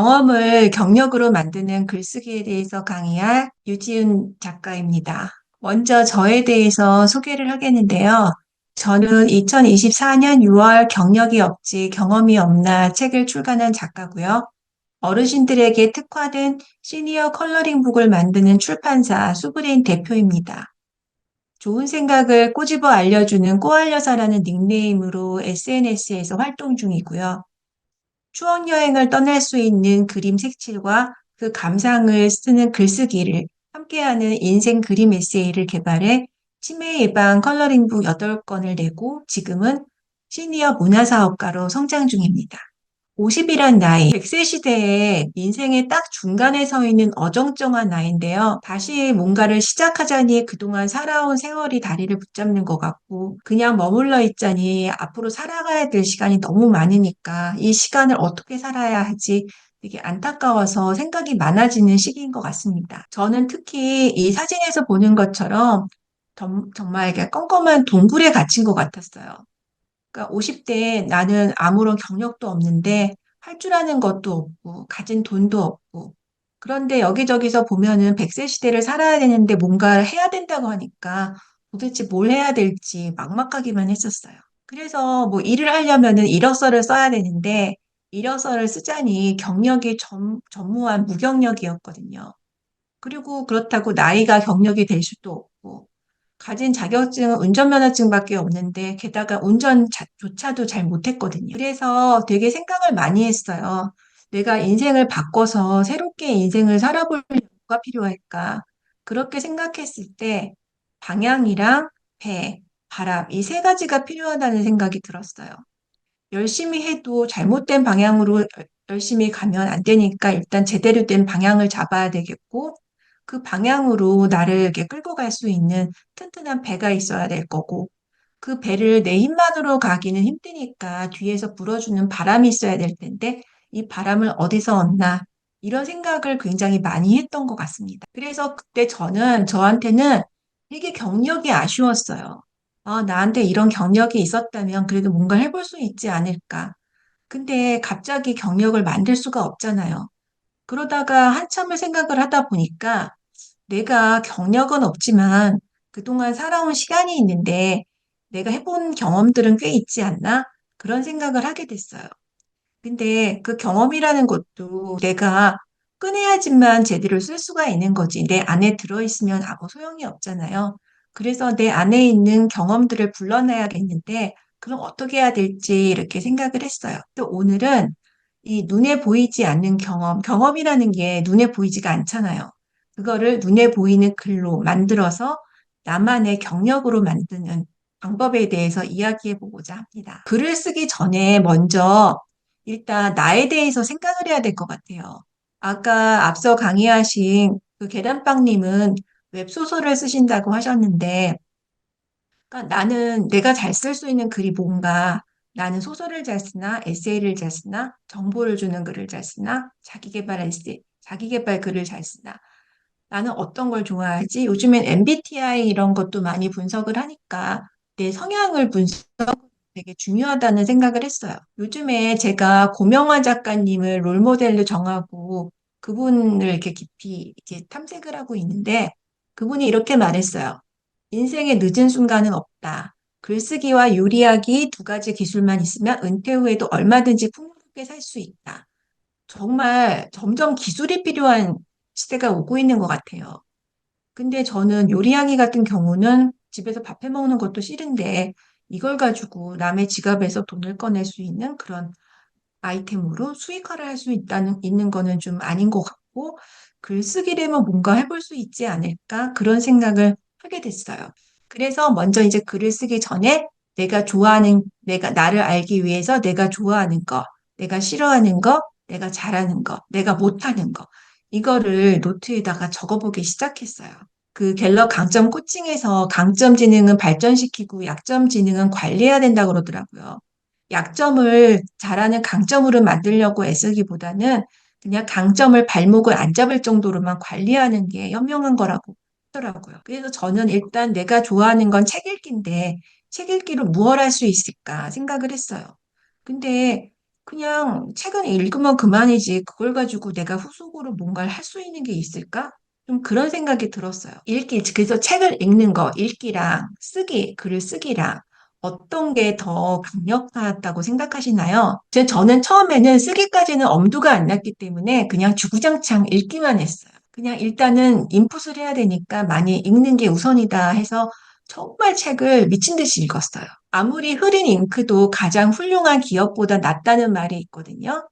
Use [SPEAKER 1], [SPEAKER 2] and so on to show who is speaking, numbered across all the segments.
[SPEAKER 1] 경험을 경력으로 만드는 글쓰기에 대해서 강의할 유지은 작가입니다. 먼저 저에 대해서 소개를 하겠는데요. 저는 2024년 6월 경력이 없지 경험이 없나 책을 출간한 작가고요. 어르신들에게 특화된 시니어 컬러링북을 만드는 출판사 수브레인 대표입니다. 좋은 생각을 꼬집어 알려주는 꼬알여사라는 닉네임으로 SNS에서 활동 중이고요. 추억 여행을 떠날 수 있는 그림 색칠과 그 감상을 쓰는 글쓰기를 함께하는 인생 그림 에세이를 개발해 치매 예방 컬러링북 8권을 내고 지금은 시니어 문화사업가로 성장 중입니다. 50이란 나이, 100세 시대에 인생의 딱 중간에 서 있는 어정쩡한 나이인데요. 다시 뭔가를 시작하자니 그동안 살아온 세월이 다리를 붙잡는 것 같고, 그냥 머물러 있자니 앞으로 살아가야 될 시간이 너무 많으니까 이 시간을 어떻게 살아야 하지? 되게 안타까워서 생각이 많아지는 시기인 것 같습니다. 저는 특히 이 사진에서 보는 것처럼 정말 이렇게 껌껌한 동굴에 갇힌 것 같았어요. 그러니까 50대에 나는 아무런 경력도 없는데 할 줄 아는 것도 없고 가진 돈도 없고 그런데 여기저기서 보면은 100세 시대를 살아야 되는데 뭔가를 해야 된다고 하니까 도대체 뭘 해야 될지 막막하기만 했었어요. 그래서 뭐 일을 하려면은 이력서를 써야 되는데 이력서를 쓰자니 경력이 전무한 무경력이었거든요. 그리고 그렇다고 나이가 경력이 될 수도 없고 가진 자격증은 운전면허증밖에 없는데 게다가 운전조차도 잘 못했거든요. 그래서 되게 생각을 많이 했어요. 내가 인생을 바꿔서 새롭게 인생을 살아볼 뭐가 필요할까? 그렇게 생각했을 때 방향이랑 배, 바람 이 세 가지가 필요하다는 생각이 들었어요. 열심히 해도 잘못된 방향으로 열심히 가면 안 되니까 일단 제대로 된 방향을 잡아야 되겠고 그 방향으로 나를 이렇게 끌고 갈 수 있는 튼튼한 배가 있어야 될 거고 그 배를 내 힘만으로 가기는 힘드니까 뒤에서 불어주는 바람이 있어야 될 텐데 이 바람을 어디서 얻나 이런 생각을 굉장히 많이 했던 것 같습니다. 그래서 그때 저한테는 되게 경력이 아쉬웠어요. 나한테 이런 경력이 있었다면 그래도 뭔가 해볼 수 있지 않을까. 근데 갑자기 경력을 만들 수가 없잖아요. 그러다가 한참을 생각을 하다 보니까 내가 경력은 없지만 그동안 살아온 시간이 있는데 내가 해본 경험들은 꽤 있지 않나? 그런 생각을 하게 됐어요. 근데 그 경험이라는 것도 내가 꺼내야지만 제대로 쓸 수가 있는 거지. 내 안에 들어있으면 아무 소용이 없잖아요. 그래서 내 안에 있는 경험들을 불러내야겠는데, 그럼 어떻게 해야 될지 이렇게 생각을 했어요. 또 오늘은 이 눈에 보이지 않는 경험이라는 게 눈에 보이지가 않잖아요. 그거를 눈에 보이는 글로 만들어서 나만의 경력으로 만드는 방법에 대해서 이야기해 보고자 합니다. 글을 쓰기 전에 먼저 일단 나에 대해서 생각을 해야 될 것 같아요. 아까 앞서 강의하신 그 계란빵님은 웹소설을 쓰신다고 하셨는데, 그러니까 나는 내가 잘 쓸 수 있는 글이 뭔가, 나는 소설을 잘 쓰나, 에세이를 잘 쓰나, 정보를 주는 글을 잘 쓰나, 자기계발 에세이, 자기계발 글을 잘 쓰나, 나는 어떤 걸 좋아하지? 요즘엔 MBTI 이런 것도 많이 분석을 하니까 내 성향을 분석 되게 중요하다는 생각을 했어요. 요즘에 제가 고명화 작가님을 롤모델로 정하고 그분을 이렇게 깊이 이제 탐색을 하고 있는데 그분이 이렇게 말했어요. 인생의 늦은 순간은 없다. 글쓰기와 요리하기 두 가지 기술만 있으면 은퇴 후에도 얼마든지 풍요롭게 살 수 있다. 정말 점점 기술이 필요한 시대가 오고 있는 것 같아요. 근데 저는 요리하기 같은 경우는 집에서 밥해 먹는 것도 싫은데 이걸 가지고 남의 지갑에서 돈을 꺼낼 수 있는 그런 아이템으로 수익화를 할 수 있는 거는 좀 아닌 것 같고 글쓰기라면 뭔가 해볼 수 있지 않을까 그런 생각을 하게 됐어요. 그래서 먼저 이제 글을 쓰기 전에 내가 나를 알기 위해서 내가 좋아하는 거, 내가 싫어하는 거, 내가 잘하는 거, 내가 못하는 거 이거를 노트에다가 적어보기 시작했어요. 그 갤럽 강점 코칭에서 강점 지능은 발전시키고 약점 지능은 관리해야 된다고 그러더라고요. 약점을 잘하는 강점으로 만들려고 애쓰기보다는 그냥 강점을 발목을 안 잡을 정도로만 관리하는 게 현명한 거라고 하더라고요. 그래서 저는 일단 내가 좋아하는 건 책 읽기인데 책 읽기로 무엇 할 수 있을까 생각을 했어요. 근데 그냥 책은 읽으면 그만이지. 그걸 가지고 내가 후속으로 뭔가를 할 수 있는 게 있을까? 좀 그런 생각이 들었어요. 그래서 책을 읽는 거, 읽기랑 글을 쓰기랑 어떤 게 더 강력하다고 생각하시나요? 저는 처음에는 쓰기까지는 엄두가 안 났기 때문에 그냥 주구장창 읽기만 했어요. 그냥 일단은 인풋을 해야 되니까 많이 읽는 게 우선이다 해서 정말 책을 미친 듯이 읽었어요. 아무리 흐린 잉크도 가장 훌륭한 기억보다 낫다는 말이 있거든요.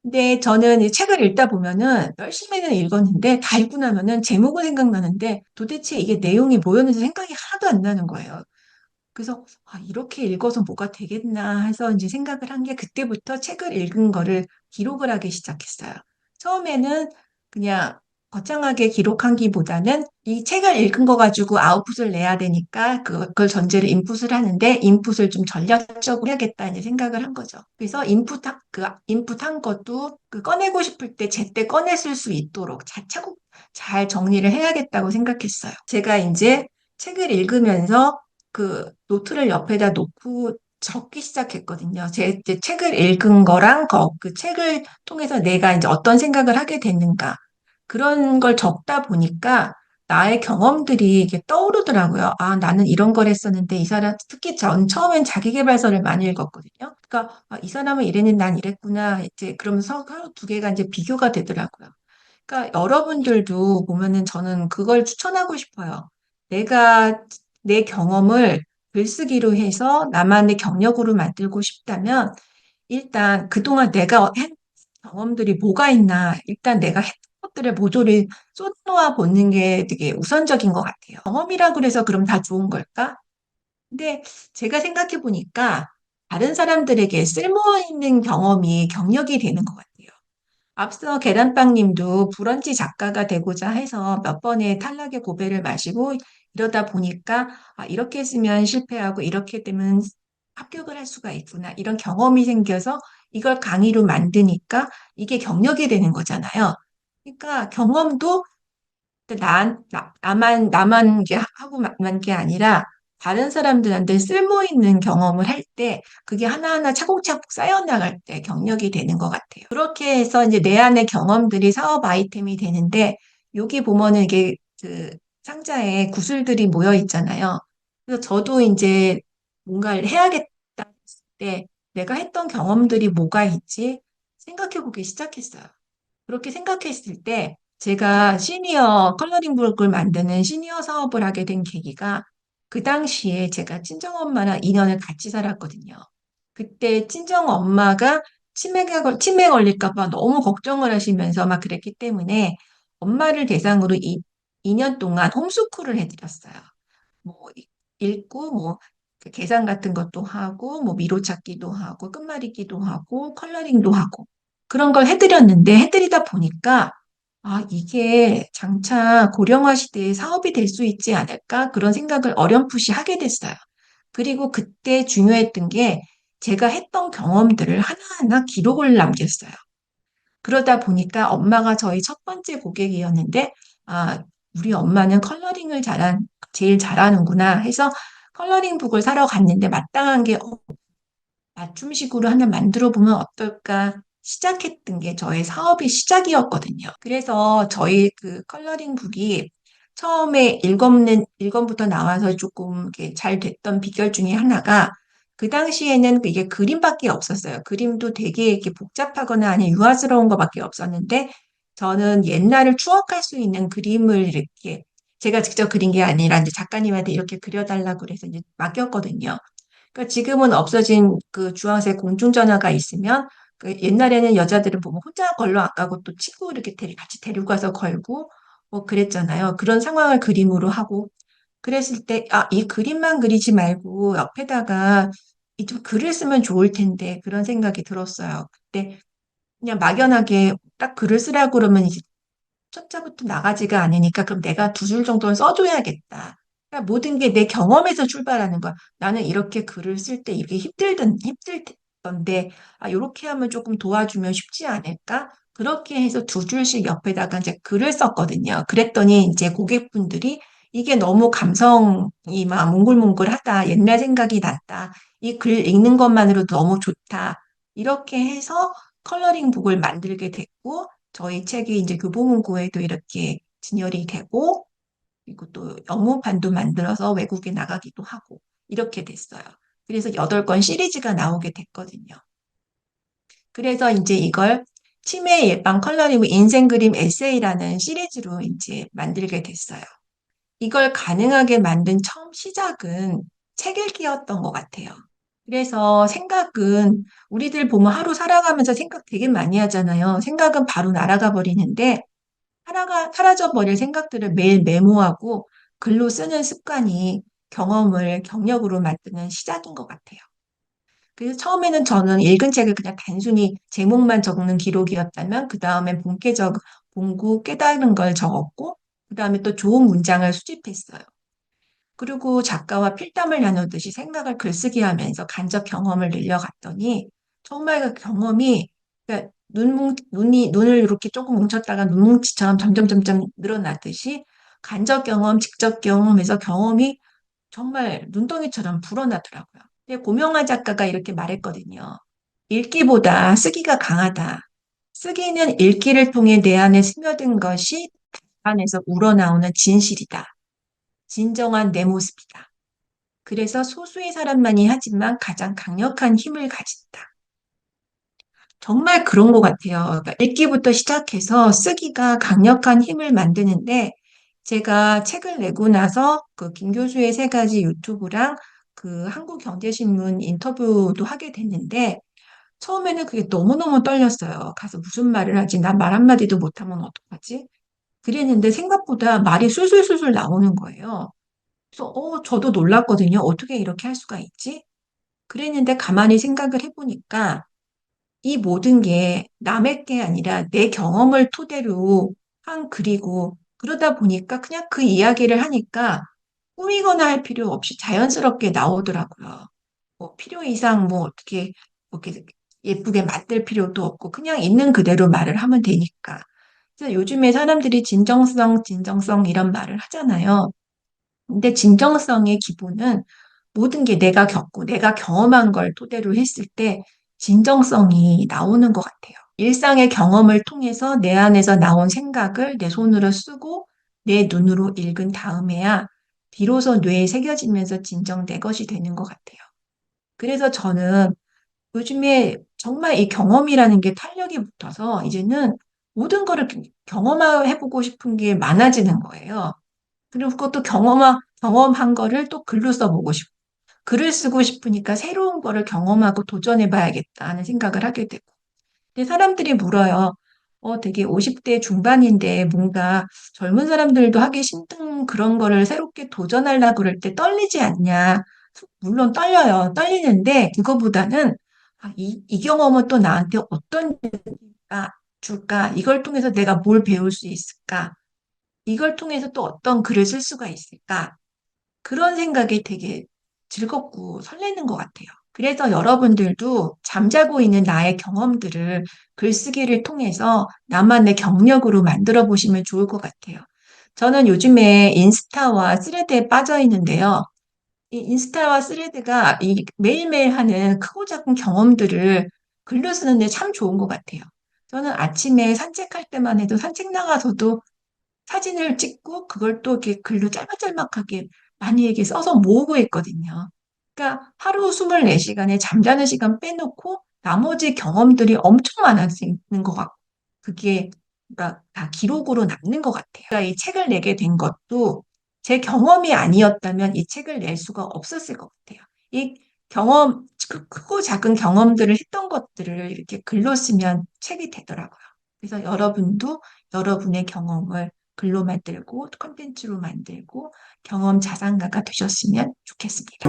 [SPEAKER 1] 근데 저는 이 책을 읽다 보면은 열심히는 읽었는데 다 읽고 나면은 제목은 생각나는데 도대체 이게 내용이 뭐였는지 생각이 하나도 안 나는 거예요. 그래서 이렇게 읽어서 뭐가 되겠나 해서 이제 생각을 한 게 그때부터 책을 읽은 거를 기록을 하기 시작했어요. 처음에는 그냥 거창하게 기록하기보다는 이 책을 읽은 거 가지고 아웃풋을 내야 되니까 그걸 전제로 인풋을 하는데 인풋을 좀 전략적으로 해야겠다 이제 생각을 한 거죠. 그래서 인풋한 것도 그 꺼내고 싶을 때 제때 꺼냈을 수 있도록 차곡 잘 정리를 해야겠다고 생각했어요. 제가 이제 책을 읽으면서 그 노트를 옆에다 놓고 적기 시작했거든요. 제 책을 읽은 거랑 그 책을 통해서 내가 이제 어떤 생각을 하게 됐는가. 그런 걸 적다 보니까 나의 경험들이 이게 떠오르더라고요. 나는 이런 걸 했었는데 이 사람, 특히 전 처음엔 자기계발서를 많이 읽었거든요. 그러니까 이 사람은 이랬는데 난 이랬구나. 이제 그러면서 서로 두 개가 이제 비교가 되더라고요. 그러니까 여러분들도 보면은 저는 그걸 추천하고 싶어요. 내가 내 경험을 글쓰기로 해서 나만의 경력으로 만들고 싶다면 일단 그동안 내가 한 경험들이 뭐가 있나 일단 내가 했던 것들을 모조리 쏟아놓아 보는 게 되게 우선적인 것 같아요. 경험이라고 해서 그럼 다 좋은 걸까? 근데 제가 생각해 보니까 다른 사람들에게 쓸모있는 경험이 경력이 되는 것 같아요. 앞서 계란빵님도 브런치 작가가 되고자 해서 몇 번의 탈락의 고배를 마시고 이러다 보니까 이렇게 했으면 실패하고 이렇게 되면 합격을 할 수가 있구나. 이런 경험이 생겨서 이걸 강의로 만드니까 이게 경력이 되는 거잖아요. 그러니까 경험도 나만 이제 하고만 게 아니라 다른 사람들한테 쓸모 있는 경험을 할 때 그게 하나하나 차곡차곡 쌓여나갈 때 경력이 되는 것 같아요. 그렇게 해서 이제 내 안의 경험들이 사업 아이템이 되는데 여기 보면은 이게 그 상자에 구슬들이 모여 있잖아요. 그래서 저도 이제 뭔가를 해야겠다 했을 때 내가 했던 경험들이 뭐가 있지 생각해 보기 시작했어요. 그렇게 생각했을 때 제가 시니어 컬러링북을 만드는 시니어 사업을 하게 된 계기가 그 당시에 제가 친정엄마랑 2년을 같이 살았거든요. 그때 친정엄마가 치매 걸릴까 봐 너무 걱정을 하시면서 막 그랬기 때문에 엄마를 대상으로 2년 동안 홈스쿨을 해드렸어요. 뭐 읽고 뭐그 계산 같은 것도 하고 뭐 미로 찾기도 하고 끝말잇기도 하고 컬러링도 하고 그런 걸 해드렸는데 해드리다 보니까 이게 장차 고령화 시대에 사업이 될 수 있지 않을까 그런 생각을 어렴풋이 하게 됐어요. 그리고 그때 중요했던 게 제가 했던 경험들을 하나하나 기록을 남겼어요. 그러다 보니까 엄마가 저희 첫 번째 고객이었는데, 아, 우리 엄마는 제일 잘하는구나 해서 컬러링 북을 사러 갔는데 마땅한 게 맞춤식으로 하나 만들어 보면 어떨까 시작했던 게 저의 사업의 시작이었거든요. 그래서 저희 그 컬러링 북이 처음에 1권부터 나와서 조금 이렇게 잘 됐던 비결 중에 하나가 그 당시에는 이게 그림밖에 없었어요. 그림도 되게 이렇게 복잡하거나 아니면 유아스러운 것밖에 없었는데 저는 옛날을 추억할 수 있는 그림을 이렇게 제가 직접 그린 게 아니라 이제 작가님한테 이렇게 그려달라고 그래서 이제 맡겼거든요. 그러니까 지금은 없어진 그 주황색 공중전화가 있으면 그 옛날에는 여자들은 보면 혼자 걸러 안 가고 또 친구 이렇게 같이 데리고 가서 걸고 뭐 그랬잖아요. 그런 상황을 그림으로 하고 그랬을 때 이 그림만 그리지 말고 옆에다가 이 좀 글을 쓰면 좋을 텐데 그런 생각이 들었어요. 그때 그냥 막연하게 딱 글을 쓰라고 그러면 이제 첫자부터 나가지가 않으니까 그럼 내가 두 줄 정도는 써줘야겠다. 그러니까 모든 게 내 경험에서 출발하는 거야. 나는 이렇게 글을 쓸 때 이렇게 힘들던데, 이렇게 하면 조금 도와주면 쉽지 않을까? 그렇게 해서 두 줄씩 옆에다가 이제 글을 썼거든요. 그랬더니 이제 고객분들이 이게 너무 감성이 막 몽글몽글하다. 옛날 생각이 났다. 이 글 읽는 것만으로도 너무 좋다. 이렇게 해서 컬러링 북을 만들게 됐고, 저희 책이 이제 교보문고에도 이렇게 진열이 되고, 그리고 또 영문판도 만들어서 외국에 나가기도 하고, 이렇게 됐어요. 그래서 8권 시리즈가 나오게 됐거든요. 그래서 이제 이걸 치매 예방 컬러링 인생 그림 에세이라는 시리즈로 이제 만들게 됐어요. 이걸 가능하게 만든 처음 시작은 책 읽기였던 것 같아요. 그래서 생각은 우리들 보면 하루 살아가면서 생각 되게 많이 하잖아요. 생각은 바로 날아가 버리는데 사라져 버릴 생각들을 매일 메모하고 글로 쓰는 습관이 경험을 경력으로 만드는 시작인 것 같아요. 그래서 처음에는 저는 읽은 책을 그냥 단순히 제목만 적는 기록이었다면 그 다음엔 본격 본고 깨달은 걸 적었고 그 다음에 또 좋은 문장을 수집했어요. 그리고 작가와 필담을 나누듯이 생각을 글쓰기 하면서 간접 경험을 늘려갔더니 정말 그 경험이 그러니까 눈을 이렇게 조금 뭉쳤다가 눈뭉치처럼 점점 늘어나듯이 간접 경험, 직접 경험에서 경험이 정말 눈덩이처럼 불어나더라고요. 근데 고명화 작가가 이렇게 말했거든요. 읽기보다 쓰기가 강하다. 쓰기는 읽기를 통해 내 안에 스며든 것이 안에서 우러나오는 진실이다. 진정한 내 모습이다. 그래서 소수의 사람만이 하지만 가장 강력한 힘을 가진다. 정말 그런 것 같아요. 그러니까 읽기부터 시작해서 쓰기가 강력한 힘을 만드는데 제가 책을 내고 나서 그 김 교수의 3가지 유튜브랑 그 한국경제신문 인터뷰도 하게 됐는데 처음에는 그게 너무너무 떨렸어요. 가서 무슨 말을 하지? 나 말 한마디도 못하면 어떡하지? 그랬는데 생각보다 말이 술술술술 나오는 거예요. 그래서 저도 놀랐거든요. 어떻게 이렇게 할 수가 있지? 그랬는데 가만히 생각을 해보니까 이 모든 게 남의 게 아니라 내 경험을 토대로 한 글이고 그러다 보니까 그냥 그 이야기를 하니까 꾸미거나 할 필요 없이 자연스럽게 나오더라고요. 뭐 필요 이상 뭐 어떻게 이렇게 예쁘게 만들 필요도 없고 그냥 있는 그대로 말을 하면 되니까. 그래서 요즘에 사람들이 진정성 이런 말을 하잖아요. 근데 진정성의 기본은 모든 게 내가 겪고 내가 경험한 걸 토대로 했을 때 진정성이 나오는 것 같아요. 일상의 경험을 통해서 내 안에서 나온 생각을 내 손으로 쓰고 내 눈으로 읽은 다음에야 비로소 뇌에 새겨지면서 진정 내 것이 되는 것 같아요. 그래서 저는 요즘에 정말 이 경험이라는 게 탄력이 붙어서 이제는 모든 거를 경험해보고 싶은 게 많아지는 거예요. 그리고 그것도 경험한 거를 또 글로 써보고 싶고, 글을 쓰고 싶으니까 새로운 거를 경험하고 도전해봐야겠다 하는 생각을 하게 되고. 근데 사람들이 물어요. 되게 50대 중반인데 뭔가 젊은 사람들도 하기 힘든 그런 거를 새롭게 도전하려고 그럴 때 떨리지 않냐. 물론 떨려요. 떨리는데 그거보다는 이 경험은 또 나한테 어떤 일을까 줄까? 이걸 통해서 내가 뭘 배울 수 있을까? 이걸 통해서 또 어떤 글을 쓸 수가 있을까? 그런 생각이 되게 즐겁고 설레는 것 같아요. 그래서 여러분들도 잠자고 있는 나의 경험들을 글쓰기를 통해서 나만의 경력으로 만들어 보시면 좋을 것 같아요. 저는 요즘에 인스타와 스레드에 빠져 있는데요. 이 인스타와 스레드가 이 매일매일 하는 크고 작은 경험들을 글로 쓰는데 참 좋은 것 같아요. 저는 아침에 산책할 때만 해도 산책 나가서도 사진을 찍고 그걸 또 이렇게 글로 짤막짤막하게 많이에게 써서 모으고 있거든요. 그러니까 하루 24시간에 잠자는 시간 빼놓고 나머지 경험들이 엄청 많아지는 것 같고 그게 그러니까 다 기록으로 남는 것 같아요. 그러니까 이 책을 내게 된 것도 제 경험이 아니었다면 이 책을 낼 수가 없었을 것 같아요. 이 크고 작은 경험들을 했던 것들을 이렇게 글로 쓰면 책이 되더라고요. 그래서 여러분도 여러분의 경험을 글로 만들고 콘텐츠로 만들고 경험 자산가가 되셨으면 좋겠습니다.